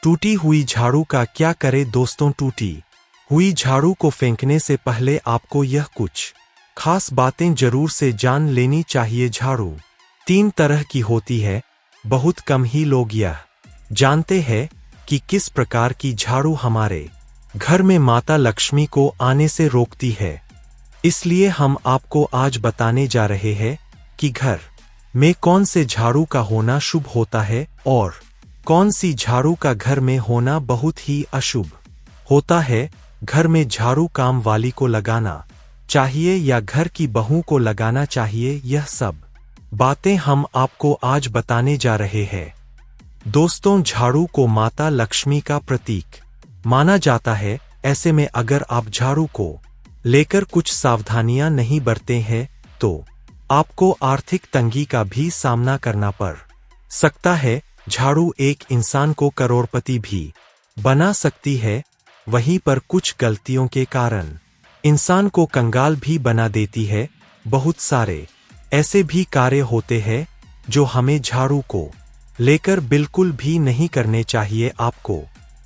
टूटी हुई झाड़ू का क्या करे दोस्तों। टूटी हुई झाड़ू को फेंकने से पहले आपको यह कुछ खास बातें जरूर से जान लेनी चाहिए। झाड़ू 3 तरह की होती है। बहुत कम ही लोग यह जानते हैं कि किस प्रकार की झाड़ू हमारे घर में माता लक्ष्मी को आने से रोकती है। इसलिए हम आपको आज बताने जा रहे हैं कि घर में कौन से झाड़ू का होना शुभ होता है और कौन सी झाड़ू का घर में होना बहुत ही अशुभ होता है। घर में झाड़ू काम वाली को लगाना चाहिए या घर की बहू को लगाना चाहिए, यह सब बातें हम आपको आज बताने जा रहे हैं। दोस्तों, झाड़ू को माता लक्ष्मी का प्रतीक माना जाता है। ऐसे में अगर आप झाड़ू को लेकर कुछ सावधानियां नहीं बरते हैं तो आपको आर्थिक तंगी का भी सामना करना पड़ सकता है। झाड़ू एक इंसान को करोड़पति भी बना सकती है, वहीं पर कुछ गलतियों के कारण इंसान को कंगाल भी बना देती है। बहुत सारे ऐसे भी कार्य होते हैं जो हमें झाड़ू को लेकर बिल्कुल भी नहीं करने चाहिए। आपको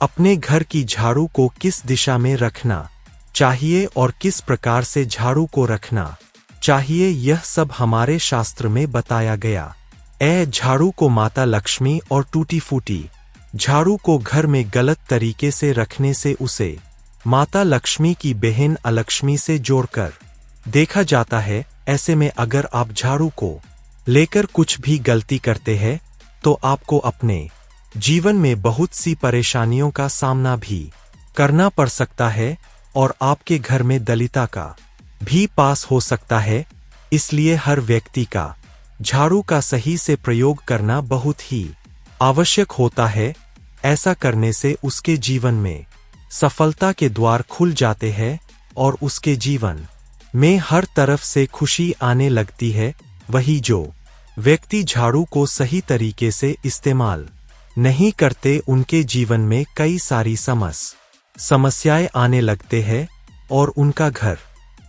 अपने घर की झाड़ू को किस दिशा में रखना चाहिए और किस प्रकार से झाड़ू को रखना चाहिए, यह सब हमारे शास्त्र में बताया गया। झाड़ू को माता लक्ष्मी और टूटी फूटी झाड़ू को घर में गलत तरीके से रखने से उसे माता लक्ष्मी की बहन अलक्ष्मी से जोड़कर देखा जाता है। ऐसे में अगर आप झाड़ू को लेकर कुछ भी गलती करते हैं तो आपको अपने जीवन में बहुत सी परेशानियों का सामना भी करना पड़ सकता है और आपके घर में दलिता का भी पास हो सकता है। इसलिए हर व्यक्ति का झाड़ू का सही से प्रयोग करना बहुत ही आवश्यक होता है। ऐसा करने से उसके जीवन में सफलता के द्वार खुल जाते हैं और उसके जीवन में हर तरफ से खुशी आने लगती है। वही जो व्यक्ति झाड़ू को सही तरीके से इस्तेमाल नहीं करते, उनके जीवन में कई सारी समस्याएं आने लगते हैं और उनका घर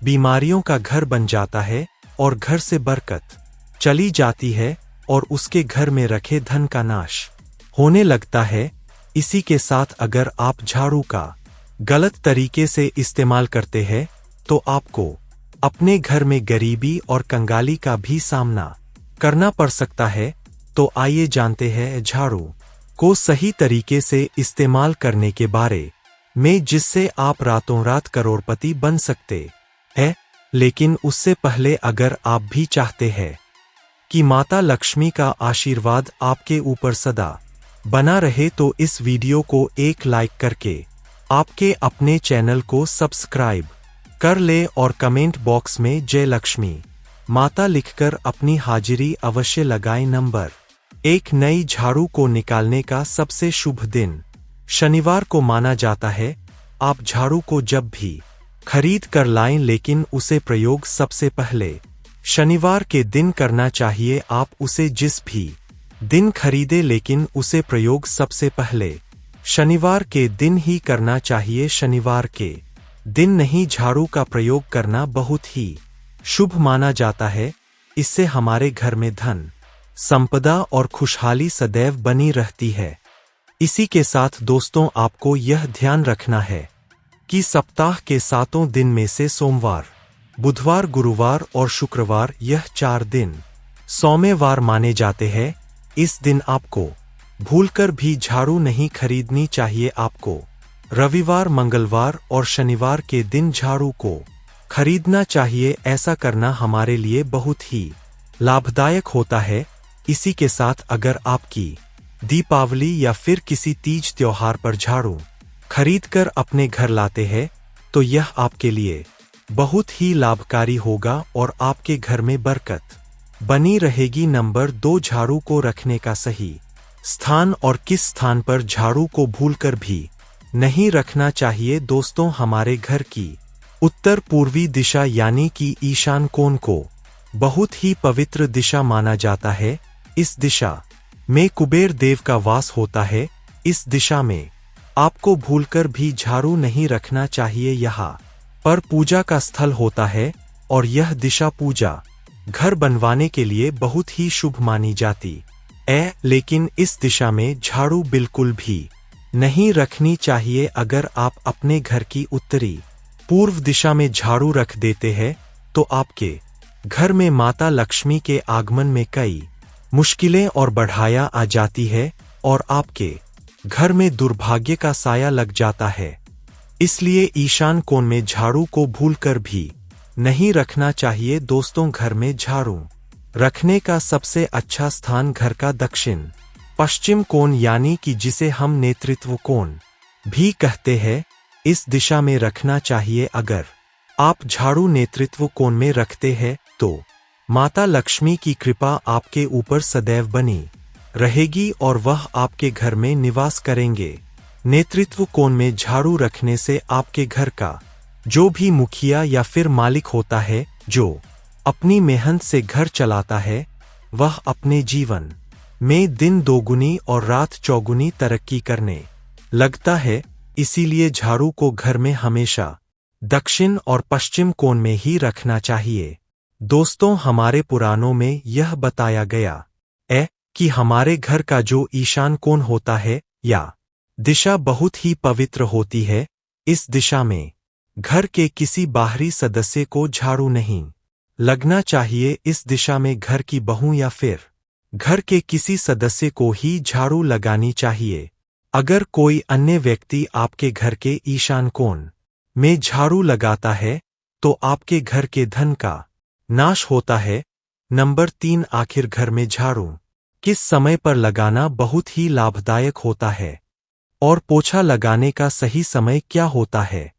बीमारियों का घर बन जाता है और घर से बरकत चली जाती है और उसके घर में रखे धन का नाश होने लगता है। इसी के साथ अगर आप झाड़ू का गलत तरीके से इस्तेमाल करते हैं तो आपको अपने घर में गरीबी और कंगाली का भी सामना करना पड़ सकता है। तो आइए जानते हैं झाड़ू को सही तरीके से इस्तेमाल करने के बारे में, जिससे आप रातों रात करोड़पति बन सकते है। लेकिन उससे पहले अगर आप भी चाहते हैं कि माता लक्ष्मी का आशीर्वाद आपके ऊपर सदा बना रहे तो इस वीडियो को एक लाइक करके आपके अपने चैनल को सब्सक्राइब कर ले और कमेंट बॉक्स में जय लक्ष्मी माता लिखकर अपनी हाजिरी अवश्य लगाएं। नंबर 1, नई झाड़ू को निकालने का सबसे शुभ दिन शनिवार को माना जाता है। आप झाड़ू को जब भी खरीद कर लाएं, लेकिन उसे प्रयोग सबसे पहले शनिवार के दिन करना चाहिए। आप उसे जिस भी दिन खरीदे, लेकिन उसे प्रयोग सबसे पहले शनिवार के दिन ही करना चाहिए। शनिवार के दिन नहीं झाड़ू का प्रयोग करना बहुत ही शुभ माना जाता है। इससे हमारे घर में धन, संपदा और खुशहाली सदैव बनी रहती है। इसी के साथ दोस्तों, आपको यह ध्यान रखना है कि सप्ताह के 7 दिन में से सोमवार, बुधवार, गुरुवार और शुक्रवार यह 4 दिन सौम्यवार माने जाते हैं। इस दिन आपको भूलकर भी झाड़ू नहीं खरीदनी चाहिए। आपको रविवार, मंगलवार और शनिवार के दिन झाड़ू को खरीदना चाहिए। ऐसा करना हमारे लिए बहुत ही लाभदायक होता है। इसी के साथ अगर आपकी दीपावली या फिर किसी तीज त्योहार पर झाड़ू खरीदकर अपने घर लाते हैं तो यह आपके लिए बहुत ही लाभकारी होगा और आपके घर में बरकत बनी रहेगी। नंबर 2, झाड़ू को रखने का सही स्थान और किस स्थान पर झाड़ू को भूलकर भी नहीं रखना चाहिए। दोस्तों, हमारे घर की उत्तर पूर्वी दिशा यानी कि ईशान कोण को बहुत ही पवित्र दिशा माना जाता है। इस दिशा में कुबेर देव का वास होता है। इस दिशा में आपको भूलकर भी झाड़ू नहीं रखना चाहिए। यहाँ पर पूजा का स्थल होता है और यह दिशा पूजा घर बनवाने के लिए बहुत ही शुभ मानी जाती है। लेकिन इस दिशा में झाड़ू बिल्कुल भी नहीं रखनी चाहिए। अगर आप अपने घर की उत्तरी पूर्व दिशा में झाड़ू रख देते हैं तो आपके घर में माता लक्ष्मी के आगमन में कई मुश्किलें और बढ़ाया आ जाती है और आपके घर में दुर्भाग्य का साया लग जाता है। इसलिए ईशान कोण में झाड़ू को भूलकर भी नहीं रखना चाहिए। दोस्तों, घर में झाड़ू रखने का सबसे अच्छा स्थान घर का दक्षिण पश्चिम कोण यानी कि जिसे हम नेतृत्व कोण भी कहते हैं, इस दिशा में रखना चाहिए। अगर आप झाड़ू नेतृत्व कोण में रखते हैं तो माता लक्ष्मी की कृपा आपके ऊपर सदैव बनी रहेगी और वह आपके घर में निवास करेंगे। नेतृत्व कोण में झाड़ू रखने से आपके घर का जो भी मुखिया या फिर मालिक होता है, जो अपनी मेहनत से घर चलाता है, वह अपने जीवन में दिन दोगुनी और रात चौगुनी तरक्की करने लगता है। इसीलिए झाड़ू को घर में हमेशा दक्षिण और पश्चिम कोण में ही रखना चाहिए। दोस्तों, हमारे पुराणों में यह बताया गया है कि हमारे घर का जो ईशान कोण होता है या दिशा बहुत ही पवित्र होती है। इस दिशा में घर के किसी बाहरी सदस्य को झाड़ू नहीं लगना चाहिए। इस दिशा में घर की बहू या फिर घर के किसी सदस्य को ही झाड़ू लगानी चाहिए। अगर कोई अन्य व्यक्ति आपके घर के ईशान कोण में झाड़ू लगाता है तो आपके घर के धन का नाश होता है। नंबर 3, आखिर घर में झाड़ू किस समय पर लगाना बहुत ही लाभदायक होता है और पोछा लगाने का सही समय क्या होता है?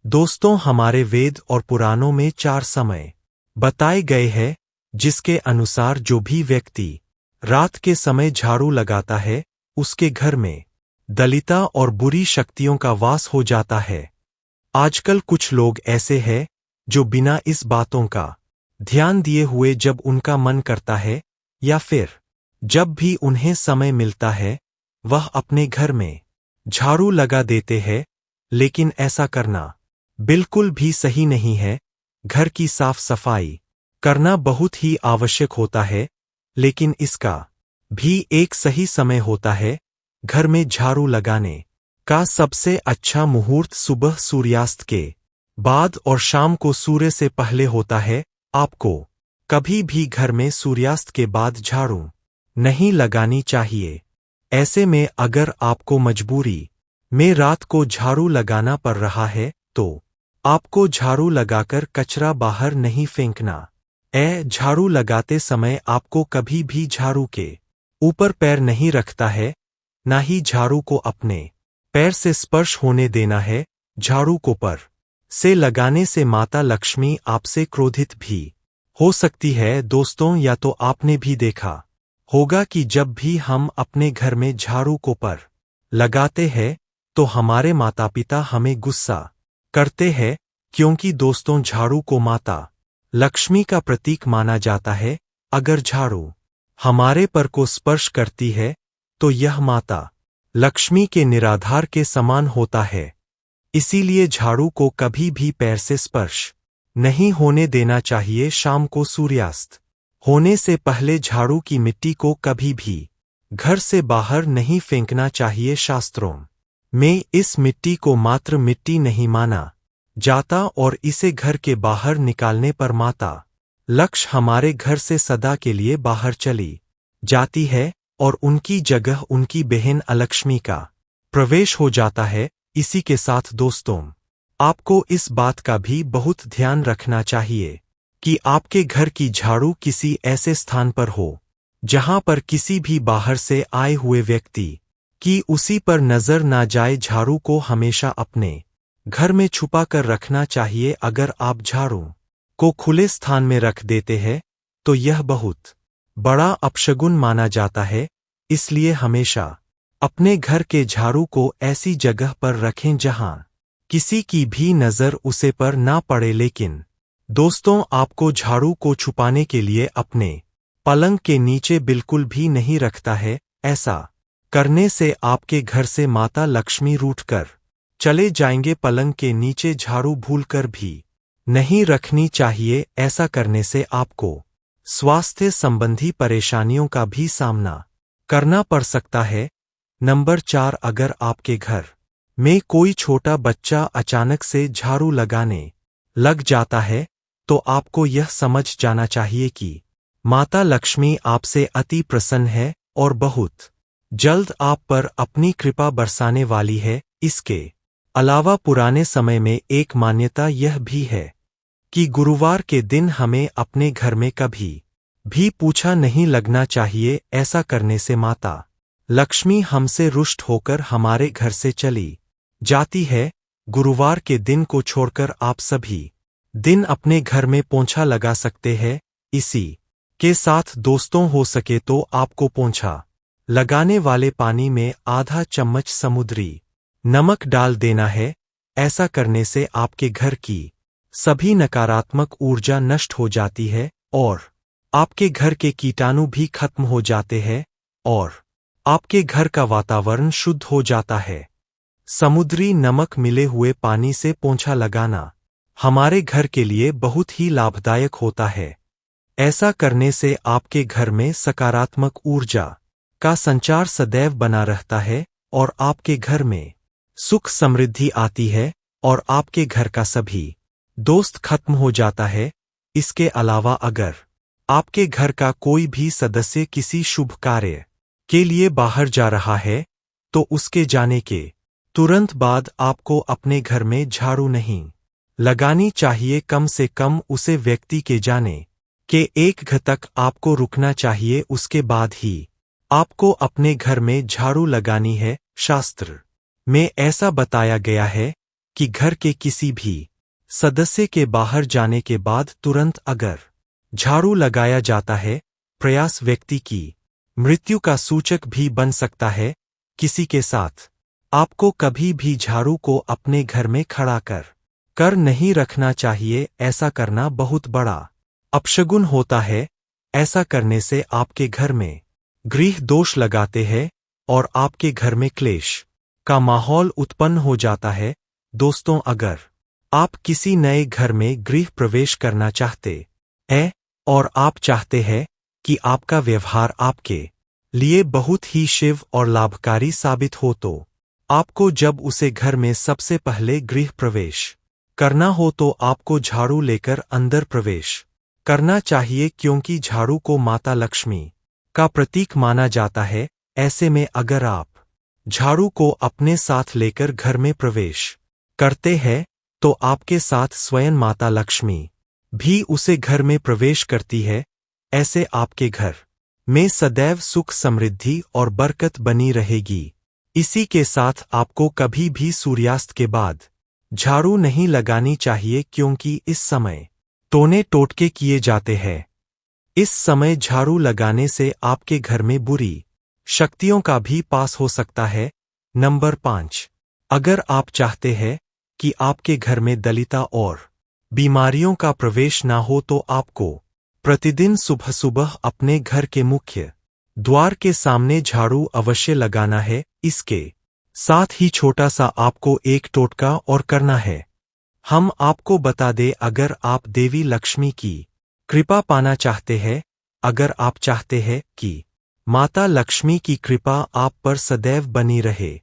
दोस्तों, हमारे वेद और पुराणों में 4 समय बताए गए हैं, जिसके अनुसार जो भी व्यक्ति रात के समय झाड़ू लगाता है उसके घर में दलिता और बुरी शक्तियों का वास हो जाता है। आजकल कुछ लोग ऐसे हैं जो बिना इस बातों का ध्यान दिए हुए जब उनका मन करता है या फिर जब भी उन्हें समय मिलता है, वह अपने घर में झाड़ू लगा देते हैं। लेकिन ऐसा करना बिल्कुल भी सही नहीं है। घर की साफ सफाई करना बहुत ही आवश्यक होता है, लेकिन इसका भी एक सही समय होता है। घर में झाड़ू लगाने का सबसे अच्छा मुहूर्त सुबह सूर्यास्त के बाद और शाम को सूर्य से पहले होता है। आपको कभी भी घर में सूर्यास्त के बाद झाड़ू नहीं लगानी चाहिए। ऐसे में अगर आपको मजबूरी में रात को झाड़ू लगाना पड़ रहा है तो आपको झाड़ू लगाकर कचरा बाहर नहीं फेंकना। झाड़ू लगाते समय आपको कभी भी झाड़ू के ऊपर पैर नहीं रखता है, ना ही झाड़ू को अपने पैर से स्पर्श होने देना है। झाड़ू को पर से लगाने से माता लक्ष्मी आपसे क्रोधित भी हो सकती है। दोस्तों, या तो आपने भी देखा होगा कि जब भी हम अपने घर में झाड़ू को पर लगाते हैं तो हमारे माता पिता हमें गुस्सा करते हैं, क्योंकि दोस्तों, झाड़ू को माता लक्ष्मी का प्रतीक माना जाता है। अगर झाड़ू हमारे पर को स्पर्श करती है तो यह माता लक्ष्मी के निराधार के समान होता है। इसीलिए झाड़ू को कभी भी पैर से स्पर्श नहीं होने देना चाहिए। शाम को सूर्यास्त होने से पहले झाड़ू की मिट्टी को कभी भी घर से बाहर नहीं फेंकना चाहिए। शास्त्रों में इस मिट्टी को मात्र मिट्टी नहीं माना जाता और इसे घर के बाहर निकालने पर माता लक्ष्मी हमारे घर से सदा के लिए बाहर चली जाती है और उनकी जगह उनकी बहन अलक्ष्मी का प्रवेश हो जाता है। इसी के साथ दोस्तों, आपको इस बात का भी बहुत ध्यान रखना चाहिए कि आपके घर की झाड़ू किसी ऐसे स्थान पर हो जहां पर किसी भी बाहर से आए हुए व्यक्ति की उसी पर नजर ना जाए। झाड़ू को हमेशा अपने घर में छुपा कर रखना चाहिए। अगर आप झाड़ू को खुले स्थान में रख देते हैं तो यह बहुत बड़ा अपशगुन माना जाता है। इसलिए हमेशा अपने घर के झाड़ू को ऐसी जगह पर रखें जहां किसी की भी नजर उसे पर ना पड़े। लेकिन दोस्तों, आपको झाड़ू को छुपाने के लिए अपने पलंग के नीचे बिल्कुल भी नहीं रखता है। ऐसा करने से आपके घर से माता लक्ष्मी रूठकर चले जाएंगे। पलंग के नीचे झाड़ू भूलकर भी नहीं रखनी चाहिए। ऐसा करने से आपको स्वास्थ्य संबंधी परेशानियों का भी सामना करना पड़ सकता है। नंबर 4, अगर आपके घर में कोई छोटा बच्चा अचानक से झाड़ू लगाने लग जाता है, तो आपको यह समझ जाना चाहिए कि माता लक्ष्मी आपसे अति प्रसन्न है और बहुत जल्द आप पर अपनी कृपा बरसाने वाली है। इसके अलावा पुराने समय में एक मान्यता यह भी है कि गुरुवार के दिन हमें अपने घर में कभी भी पूछा नहीं लगना चाहिए। ऐसा करने से माता लक्ष्मी हमसे रुष्ट होकर हमारे घर से चली जाती है। गुरुवार के दिन को छोड़कर आप सभी दिन अपने घर में पोंछा लगा सकते हैं। इसी के साथ दोस्तों, हो सके तो आपको पोंछा लगाने वाले पानी में आधा चम्मच समुद्री नमक डाल देना है। ऐसा करने से आपके घर की सभी नकारात्मक ऊर्जा नष्ट हो जाती है और आपके घर के कीटाणु भी खत्म हो जाते हैं और आपके घर का वातावरण शुद्ध हो जाता है। समुद्री नमक मिले हुए पानी से पोंछा लगाना हमारे घर के लिए बहुत ही लाभदायक होता है। ऐसा करने से आपके घर में सकारात्मक ऊर्जा का संचार सदैव बना रहता है और आपके घर में सुख समृद्धि आती है और आपके घर का सभी दोस्त खत्म हो जाता है। इसके अलावा अगर आपके घर का कोई भी सदस्य किसी शुभ कार्य के लिए बाहर जा रहा है, तो उसके जाने के तुरंत बाद आपको अपने घर में झाड़ू नहीं लगानी चाहिए। कम से कम उसे व्यक्ति के जाने के 1 घंटे तक आपको रुकना चाहिए। उसके बाद ही आपको अपने घर में झाड़ू लगानी है। शास्त्र में ऐसा बताया गया है कि घर के किसी भी सदस्य के बाहर जाने के बाद तुरंत अगर झाड़ू लगाया जाता है, प्रयास व्यक्ति की मृत्यु का सूचक भी बन सकता है। किसी के साथ आपको कभी भी झाड़ू को अपने घर में खड़ा कर नहीं रखना चाहिए। ऐसा करना बहुत बड़ा अपशगुन होता है। ऐसा करने से आपके घर में गृह दोष लगाते हैं और आपके घर में क्लेश का माहौल उत्पन्न हो जाता है। दोस्तों, अगर आप किसी नए घर में गृह प्रवेश करना चाहते हैं और आप चाहते हैं कि आपका व्यवहार आपके लिए बहुत ही शिव और लाभकारी साबित हो, तो आपको जब उसे घर में सबसे पहले गृह प्रवेश करना हो तो आपको झाड़ू लेकर अंदर प्रवेश करना चाहिए, क्योंकि झाड़ू को माता लक्ष्मी का प्रतीक माना जाता है। ऐसे में अगर आप झाड़ू को अपने साथ लेकर घर में प्रवेश करते हैं, तो आपके साथ स्वयं माता लक्ष्मी भी उसे घर में प्रवेश करती है। ऐसे आपके घर में सदैव सुख समृद्धि और बरकत बनी रहेगी। इसी के साथ आपको कभी भी सूर्यास्त के बाद झाड़ू नहीं लगानी चाहिए, क्योंकि इस समय टोने टोटके किए जाते हैं। इस समय झाड़ू लगाने से आपके घर में बुरी शक्तियों का भी पास हो सकता है। नंबर 5, अगर आप चाहते हैं कि आपके घर में दलिता और बीमारियों का प्रवेश ना हो, तो आपको प्रतिदिन सुबह सुबह अपने घर के मुख्य द्वार के सामने झाड़ू अवश्य लगाना है। इसके साथ ही छोटा सा आपको एक टोटका और करना है। हम आपको बता दें, अगर आप देवी लक्ष्मी की कृपा पाना चाहते हैं, अगर आप चाहते हैं कि माता लक्ष्मी की कृपा आप पर सदैव बनी रहे,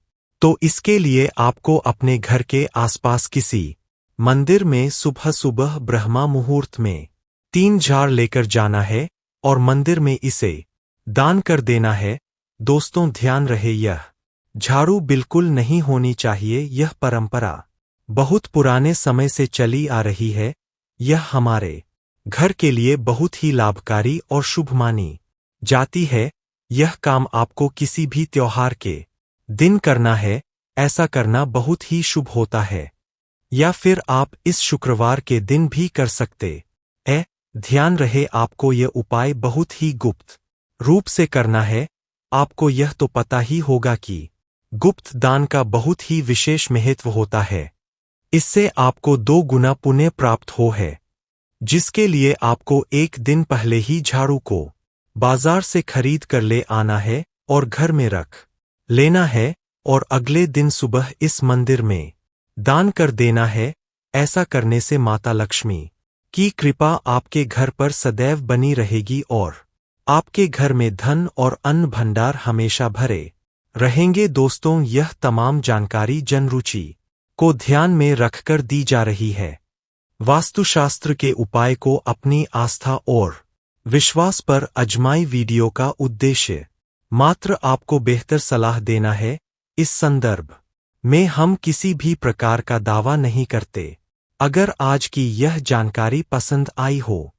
तो इसके लिए आपको अपने घर के आसपास किसी मंदिर में सुबह सुबह ब्रह्मा मुहूर्त में 3 झाड़ लेकर जाना है और मंदिर में इसे दान कर देना है। दोस्तों, ध्यान रहे, यह झाड़ू बिल्कुल नहीं होनी चाहिए। यह परंपरा बहुत पुराने समय से चली आ रही है। यह हमारे घर के लिए बहुत ही लाभकारी और शुभ मानी जाती है। यह काम आपको किसी भी त्योहार के दिन करना है। ऐसा करना बहुत ही शुभ होता है, या फिर आप इस शुक्रवार के दिन भी कर सकते हैं। ध्यान रहे, आपको यह उपाय बहुत ही गुप्त रूप से करना है। आपको यह तो पता ही होगा कि गुप्त दान का बहुत ही विशेष महत्व होता है। इससे आपको 2 गुना पुण्य प्राप्त हो है, जिसके लिए आपको एक दिन पहले ही झाड़ू को बाजार से खरीद कर ले आना है और घर में रख लेना है और अगले दिन सुबह इस मंदिर में दान कर देना है। ऐसा करने से माता लक्ष्मी की कृपा आपके घर पर सदैव बनी रहेगी और आपके घर में धन और अन्न भंडार हमेशा भरे रहेंगे दोस्तों। यह तमाम जानकारी जनरुचि को ध्यान में रखकर दी जा रही है। वास्तुशास्त्र के उपाय को अपनी आस्था और विश्वास पर आजमाई। वीडियो का उद्देश्य मात्र आपको बेहतर सलाह देना है। इस संदर्भ में हम किसी भी प्रकार का दावा नहीं करते। अगर आज की यह जानकारी पसंद आई हो